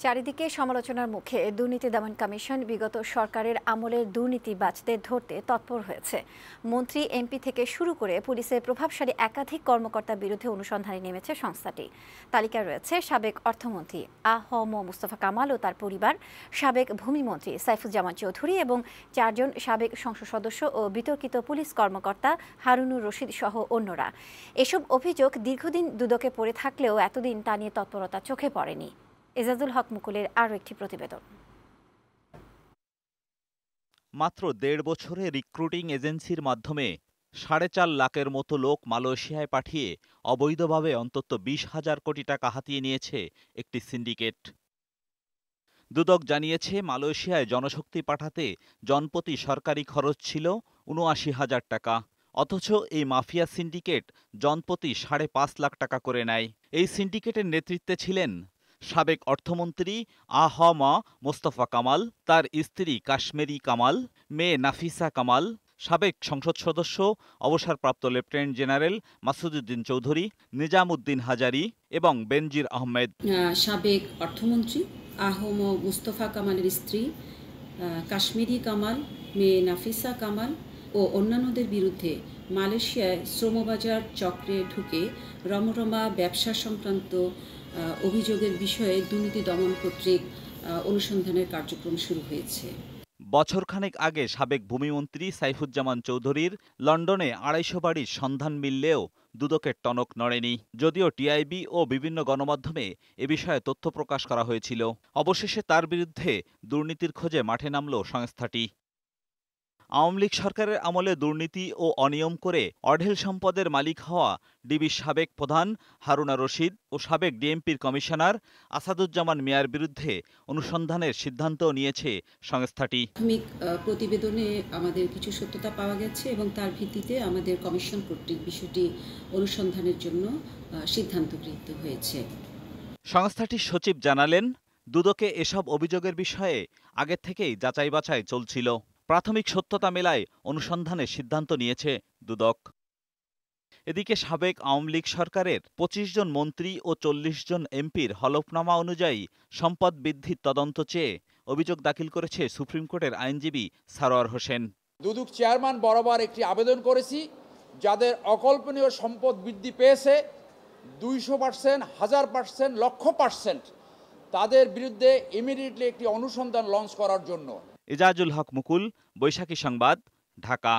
চারিদিকে সমালোচনার মুখে দুর্নীতি দমন কমিশন বিগত সরকারের আমলে দুর্নীতিবাজদের ধরতে তৎপর হয়েছে। মন্ত্রী, এমপি থেকে শুরু করে পুলিশের প্রভাবশালী একাধিক কর্মকর্তার বিরুদ্ধে অনুসন্ধানে নেমেছে সংস্থাটি। তালিকায় রয়েছে সাবেক অর্থমন্ত্রী আ.হ.ম মুস্তফা কামাল ও তার পরিবার, সাবেক ভূমিমন্ত্রী সাইফুজ্জামান চৌধুরী এবং 4 জন সাবেক সংসদ সদস্য ও বিতর্কিত পুলিশ কর্মকর্তা হারুনুর রশিদ সহ অন্যরা। এসব অভিযোগ দীর্ঘদিন দুদকে পড়ে থাকলেও এতদিন তা নিয়ে তৎপরতা চোখে পড়েনি। এজাজুল হক মুকুলের আরও একটি প্রতিবেদন। মাত্র 1.5 বছরে রিক্রুটিং এজেন্সির মাধ্যমে 4.5 লাখের মতো লোক মালয়েশিয়ায় পাঠিয়ে অবৈধভাবে অন্তত 20,000 কোটি টাকা হাতিয়ে নিয়েছে একটি সিন্ডিকেট। দুদক জানিয়েছে, মালয়েশিয়ায় জনশক্তি পাঠাতে জনপ্রতি সরকারি খরচ ছিল 79,000 টাকা। অথচ এই মাফিয়া সিন্ডিকেট জনপ্রতি 5.5 লাখ টাকা করে নেয়। এই সিন্ডিকেটের নেতৃত্বে ছিলেন সাবেক অর্থমন্ত্রী আ.হ.ম মোস্তফা কামাল, তার স্ত্রী কাশ্মীরি কামাল, মেয়ে নাফিসা কামাল, সাবেক সংসদ সদস্য অবসরপ্রাপ্ত লেফটেন্যান্ট জেনারেল মাসুদউদ্দিন চৌধুরী, নিজামউদ্দিন হাজারি এবং বেনজির আহমেদ। সাবেক অর্থমন্ত্রী আ.হ.ম মুস্তফা কামালের স্ত্রী কাশ্মীরি কামাল, মেয়ে নাফিসা কামাল ও অন্যান্যদের বিরুদ্ধে মালয়েশিয়ায় শ্রমবাজার চক্রে ঢুকে রমরমা ব্যবসা সংক্রান্ত অভিযোগের বিষয়ে দুর্নীতি দমন কর্তৃক অনুসন্ধানের কার্যক্রম শুরু হয়েছে। বছরখানেক আগে সাবেক ভূমিমন্ত্রী সাইফুজ্জামান চৌধুরীর লন্ডনে 250 বাড়ির সন্ধান মিললেও দুদকের টনক নড়েনি। যদিও টিআইবি ও বিভিন্ন গণমাধ্যমে এ বিষয়ে তথ্য প্রকাশ করা হয়েছিল। অবশেষে তার বিরুদ্ধে দুর্নীতির খোঁজে মাঠে নামল সংস্থাটি। আওয়ামী লীগ সরকারের আমলে দুর্নীতি ও অনিয়ম করে অঢেল সম্পদের মালিক হওয়া ডিবির সাবেক প্রধান হারুনা রশিদ ও সাবেক ডিএমপির কমিশনার আসাদুজ্জামান মিয়ার বিরুদ্ধে অনুসন্ধানের সিদ্ধান্ত নিয়েছে সংস্থাটি। প্রাথমিক প্রতিবেদনে আমাদের কিছু সত্যতা পাওয়া গেছে এবং তার ভিত্তিতে আমাদের কমিশন কর্তৃক বিষয়টি অনুসন্ধানের জন্য সিদ্ধান্ত গৃহীত হয়েছে। সংস্থাটির সচিব জানালেন, দুদকে এসব অভিযোগের বিষয়ে আগে থেকেই যাচাই বাছাই চলছিল। প্রাথমিক সত্যতা মেলায় অনুসন্ধানের সিদ্ধান্ত নিয়েছে দুদক। এদিকে সাবেক আওয়ামী লীগ সরকারের 25 জন মন্ত্রী ও 40 জন এমপির হলফনামা অনুযায়ী সম্পদ বৃদ্ধির তদন্ত চেয়ে অভিযোগ দাখিল করেছে সুপ্রিম কোর্টের আইনজীবী সারোয়ার হোসেন। দুদক চেয়ারম্যান বরাবর একটি আবেদন করেছি, যাদের অকল্পনীয় সম্পদ বৃদ্ধি পেয়েছে 200%, 1000%, 1,00,000%, তাদের বিরুদ্ধে ইমিডিয়েটলি একটি অনুসন্ধান লঞ্চ করার জন্য। এজাজুল হক মুকুল, বৈশাখী সংবাদ, ঢাকা।